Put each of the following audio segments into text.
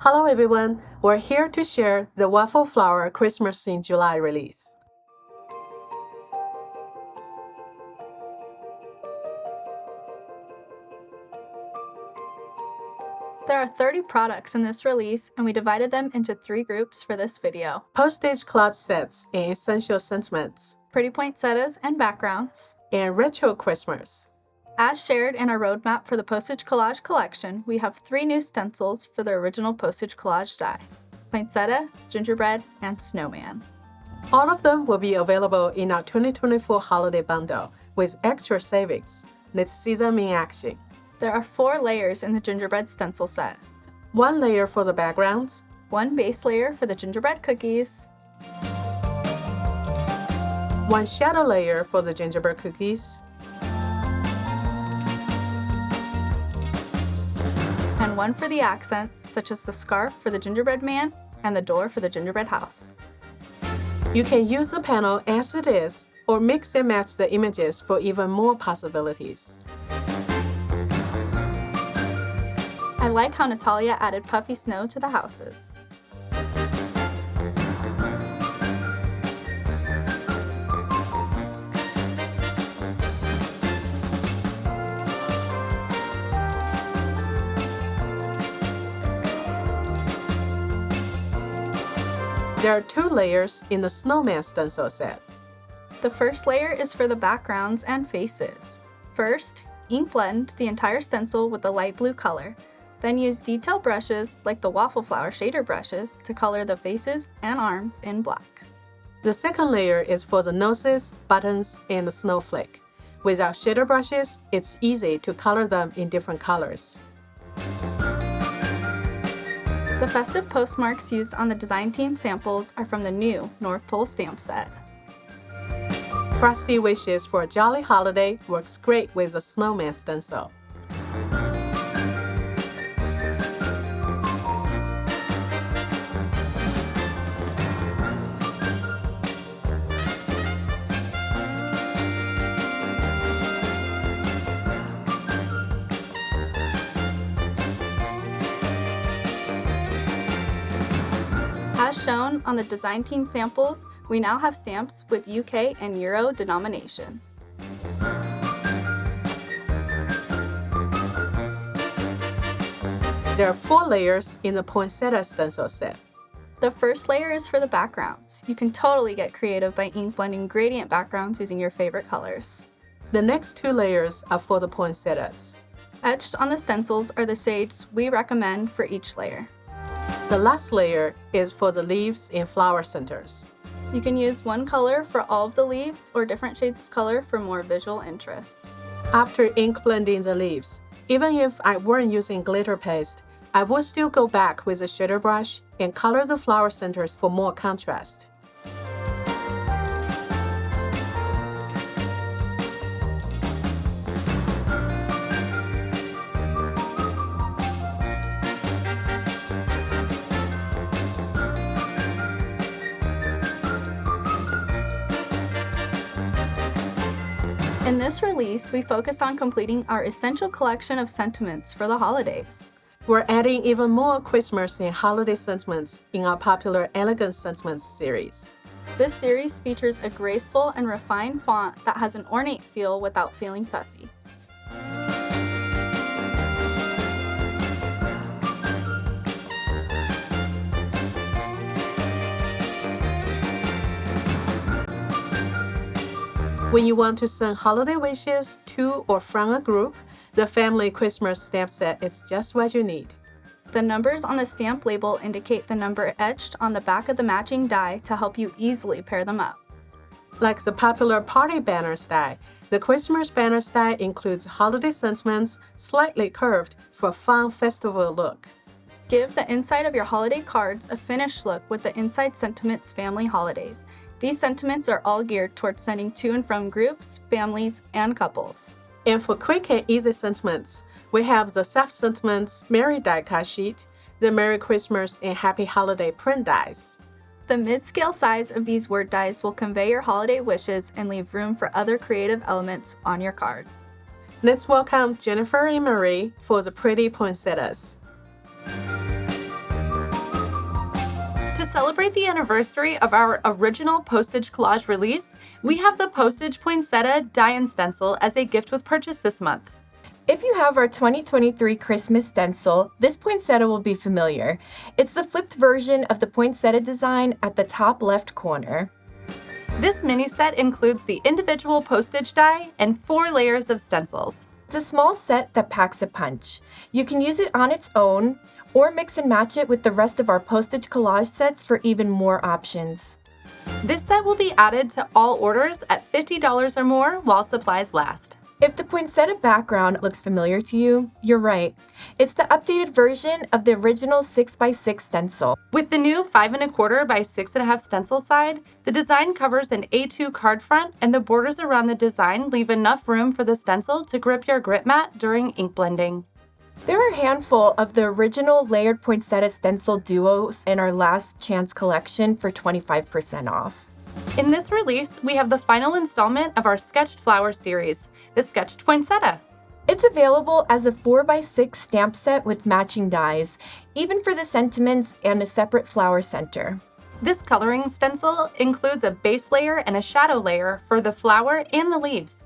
Hello everyone, we're here to share the Waffle Flower Christmas in July release. There are 30 products in this release, and we divided them into 3 groups for this video. Postage collage sets and essential sentiments, Pretty poinsettias and backgrounds, and retro Christmas. As shared in our roadmap for the Postage Collage collection, we have 3 new stencils for the original Postage Collage Die: Poinsettia, Gingerbread, and Snowman. All of them will be available in our 2024 holiday bundle with extra savings. Let's see them in action. There are 4 layers in the Gingerbread stencil set. 1 layer for the backgrounds, 1 base layer for the gingerbread cookies, 1 shadow layer for the gingerbread cookies, and 1 for the accents, such as the scarf for the gingerbread man and the door for the gingerbread house. You can use the panel as it is or mix and match the images for even more possibilities. I like how Natalia added puffy snow to the houses. There are 2 layers in the Snowman stencil set. The first layer is for the backgrounds and faces. First, ink blend the entire stencil with the light blue color. Then use detail brushes like the Waffle Flower shader brushes to color the faces and arms in black. The second layer is for the noses, buttons, and the snowflake. With our shader brushes, it's easy to color them in different colors. The festive postmarks used on the design team samples are from the new North Pole stamp set. Frosty Wishes for a Jolly Holiday works great with the Snowman stencil. As shown on the design team samples, we now have stamps with UK and Euro denominations. There are 4 layers in the Poinsettia stencil set. The first layer is for the backgrounds. You can totally get creative by ink blending gradient backgrounds using your favorite colors. The next 2 layers are for the poinsettias. Etched on the stencils are the shades we recommend for each layer. The last layer is for the leaves and flower centers. You can use 1 color for all of the leaves or different shades of color for more visual interest. After ink blending the leaves, even if I weren't using glitter paste, I would still go back with a shader brush and color the flower centers for more contrast. In this release, we focus on completing our essential collection of sentiments for the holidays. We're adding even more Christmas and holiday sentiments in our popular Elegant Sentiments series. This series features a graceful and refined font that has an ornate feel without feeling fussy. When you want to send holiday wishes to or from a group, the Family Christmas stamp set is just what you need. The numbers on the stamp label indicate the number etched on the back of the matching die to help you easily pair them up. Like the popular party banners die, the Christmas banners die includes holiday sentiments slightly curved for a fun festival look. Give the inside of your holiday cards a finished look with the Inside Sentiments Family Holidays. These sentiments are all geared towards sending to and from groups, families, and couples. And for quick and easy sentiments, we have the Subsentiments Merry Diecut sheet, the Merry Christmas and Happy Holiday print dies. The mid-scale size of these word dies will convey your holiday wishes and leave room for other creative elements on your card. Let's welcome Jennifer and Marie for the pretty poinsettias. celebrate the anniversary of our original Postage collage release, we have the Postage Poinsettia Die-n-stencil as a gift with purchase this month. If you have our 2023 Christmas stencil, this poinsettia will be familiar. It's the flipped version of the poinsettia design at the top left corner. This mini set includes the individual postage die and 4 layers of stencils. It's a small set that packs a punch. You can use it on its own or mix and match it with the rest of our postage collage sets for even more options. This set will be added to all orders at $50 or more while supplies last. If the poinsettia background looks familiar to you, you're right. It's the updated version of the original 6x6 stencil. With the new 5¼ by 6½ stencil side, the design covers an A2 card front, and the borders around the design leave enough room for the stencil to grip your grit mat during ink blending. There are a handful of the original layered poinsettia stencil duos in our last chance collection for 25% off. In this release, we have the final installment of our Sketched Flower series, the Sketched Poinsettia. It's available as a 4x6 stamp set with matching dies, even for the sentiments and a separate flower center. This coloring stencil includes a base layer and a shadow layer for the flower and the leaves.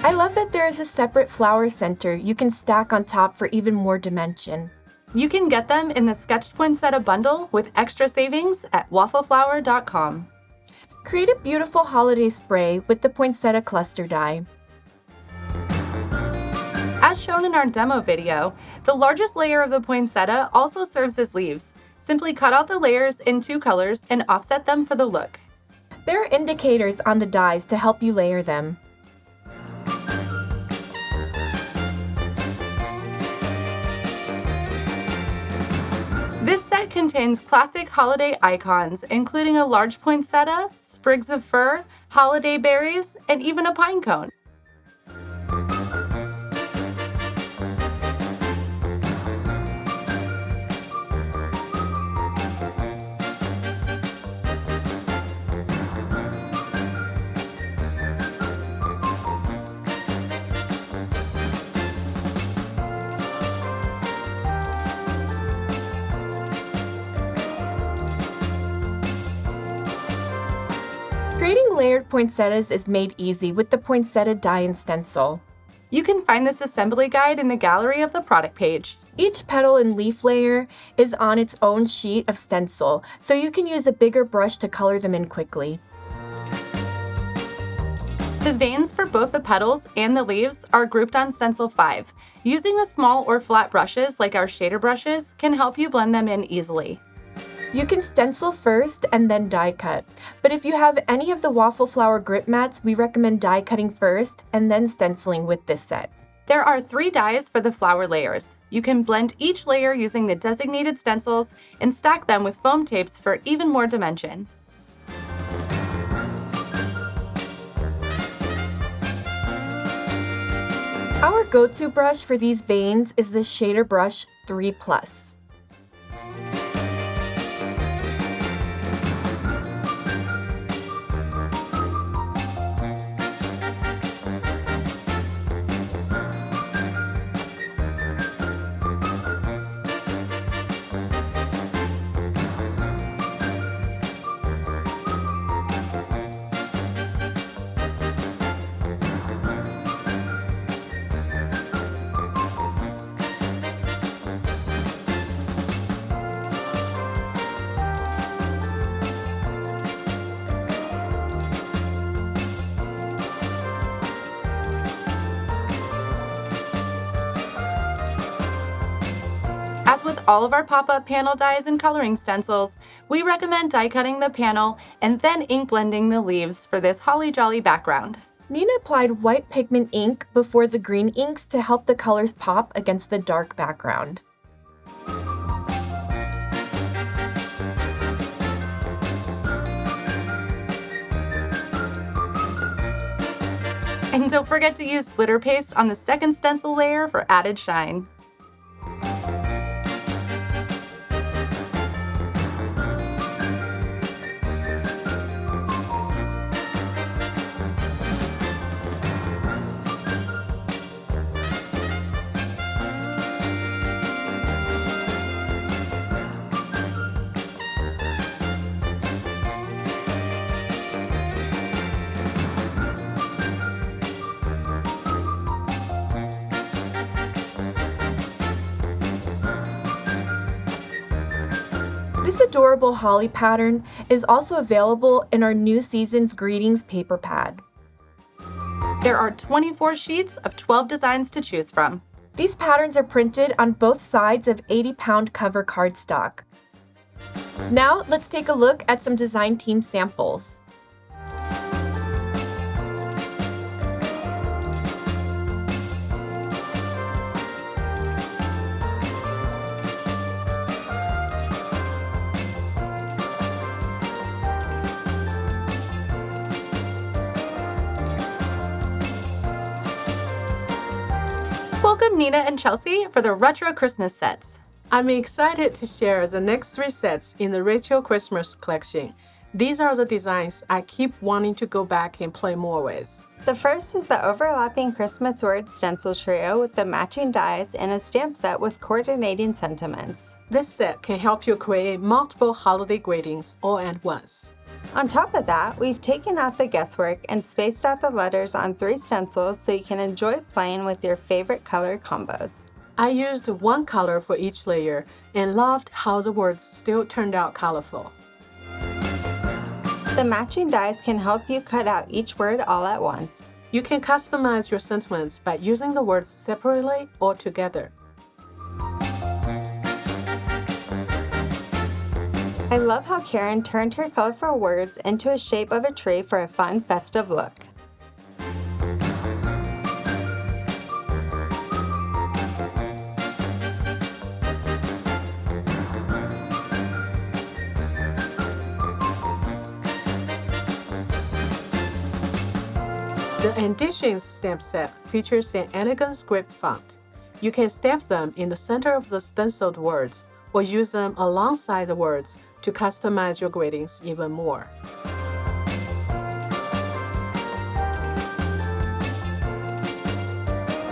I love that there is a separate flower center you can stack on top for even more dimension. You can get them in the Sketched Poinsettia bundle with extra savings at waffleflower.com. Create a beautiful holiday spray with the Poinsettia Cluster Die. As shown in our demo video, the largest layer of the poinsettia also serves as leaves. Simply cut out the layers in 2 colors and offset them for the look. There are indicators on the dies to help you layer them. This set contains classic holiday icons, including a large poinsettia, sprigs of fir, holiday berries, and even a pine cone. Creating layered poinsettias is made easy with the Poinsettia Die-n-stencil. You can find this assembly guide in the gallery of the product page. Each petal and leaf layer is on its own sheet of stencil, so you can use a bigger brush to color them in quickly. The veins for both the petals and the leaves are grouped on stencil 5. Using the small or flat brushes like our shader brushes can help you blend them in easily. You can stencil first and then die cut, but if you have any of the Waffle Flower grip mats, we recommend die cutting first and then stenciling with this set. There are 3 dies for the flower layers. You can blend each layer using the designated stencils and stack them with foam tapes for even more dimension. Our go-to brush for these veins is the Shader Brush 3+. As with all of our pop-up panel dies and coloring stencils, we recommend die cutting the panel and then ink blending the leaves for this holly jolly background. Nina applied white pigment ink before the green inks to help the colors pop against the dark background. And don't forget to use glitter paste on the second stencil layer for added shine. adorable holly pattern is also available in our New Season's Greetings paper pad. There are 24 sheets of 12 designs to choose from. These patterns are printed on both sides of 80-pound cover cardstock. Now let's take a look at some design team samples. Welcome Nina and Chelsea for the Retro Christmas sets. I'm excited to share the next 3 sets in the Retro Christmas collection. These are the designs I keep wanting to go back and play more with. The first is the overlapping Christmas word stencil trio with the matching dies and a stamp set with coordinating sentiments. This set can help you create multiple holiday greetings all at once. On top of that, we've taken out the guesswork and spaced out the letters on 3 stencils so you can enjoy playing with your favorite color combos. I used one color for each layer and loved how the words still turned out colorful. The matching dies can help you cut out each word all at once. You can customize your sentiments by using the words separately or together. I love how Karen turned her colorful words into a shape of a tree for a fun, festive look. The Additions stamp set features an elegant script font. You can stamp them in the center of the stenciled words or use them alongside the words to customize your greetings even more.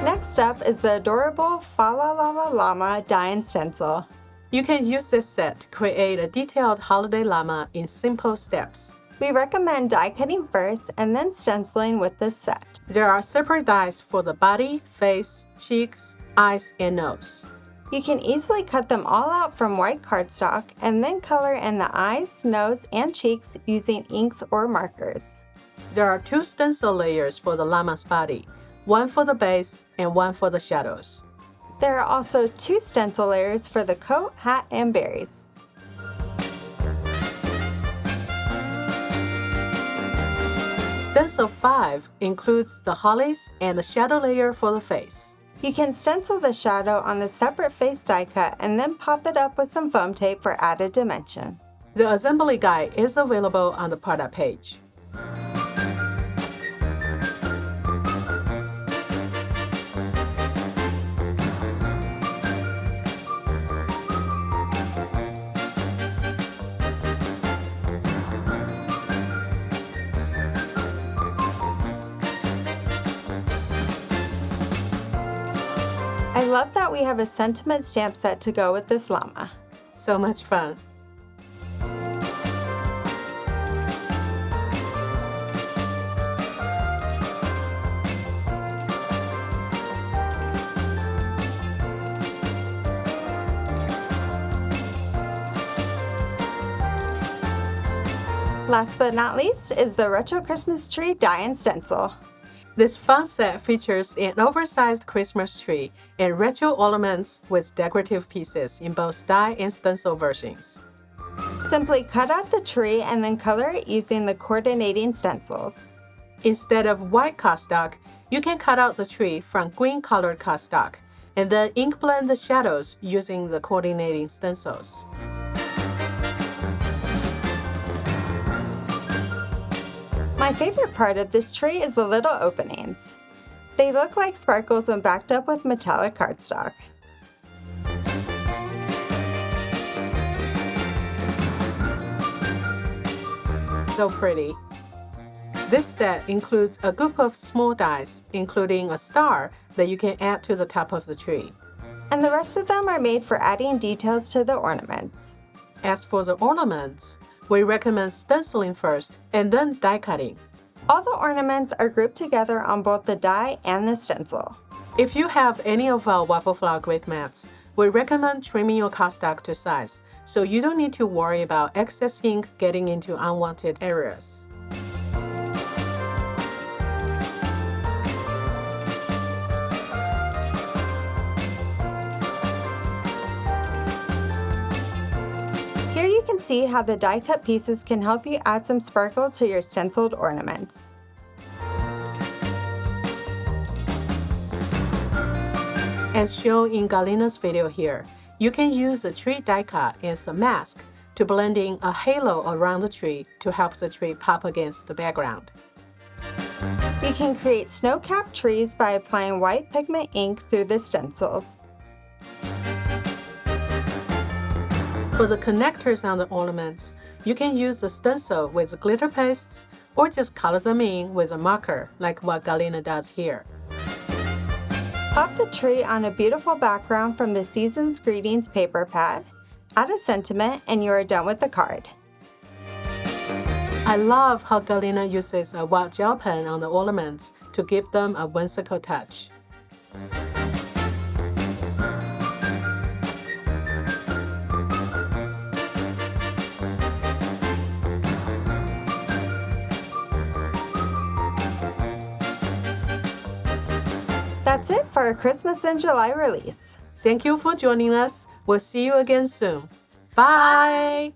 Next up is the adorable Fa La La La Llama Die-n-stencil. You can use this set to create a detailed holiday llama in simple steps. We recommend die cutting first and then stenciling with this set. There are separate dies for the body, face, cheeks, eyes, and nose. You can easily cut them all out from white cardstock and then color in the eyes, nose, and cheeks using inks or markers. There are 2 stencil layers for the llama's body, one for the base and one for the shadows. There are also 2 stencil layers for the coat, hat, and berries. Stencil 5 includes the hollies and the shadow layer for the face. You can stencil the shadow on the separate face die cut and then pop it up with some foam tape for added dimension. The assembly guide is available on the product page. I love that we have a sentiment stamp set to go with this llama. So much fun! Last but not least is the Retro Christmas Tree Die-n-stencil. This fun set features an oversized Christmas tree and retro ornaments with decorative pieces in both die and stencil versions. Simply cut out the tree and then color it using the coordinating stencils. Instead of white cardstock, you can cut out the tree from green-colored cardstock and then ink blend the shadows using the coordinating stencils. My favorite part of this tree is the little openings. They look like sparkles when backed up with metallic cardstock. So pretty. This set includes a group of small dies, including a star that you can add to the top of the tree. And the rest of them are made for adding details to the ornaments. As for the ornaments, we recommend stenciling first and then die cutting. All the ornaments are grouped together on both the die and the stencil. If you have any of our Waffle Flower grid mats, we recommend trimming your cardstock to size so you don't need to worry about excess ink getting into unwanted areas. Here you can see how the die cut pieces can help you add some sparkle to your stenciled ornaments. As shown in Galina's video here, you can use a tree die cut and some mask to blend in a halo around the tree to help the tree pop against the background. You can create snow-capped trees by applying white pigment ink through the stencils. For the connectors on the ornaments, you can use the stencil with glitter paste or just color them in with a marker like what Galina does here. Pop the tree on a beautiful background from the Season's Greetings paper pad, add a sentiment, and you are done with the card. I love how Galina uses a wild gel pen on the ornaments to give them a whimsical touch. That's it for our Christmas in July release. Thank you for joining us. We'll see you again soon. Bye!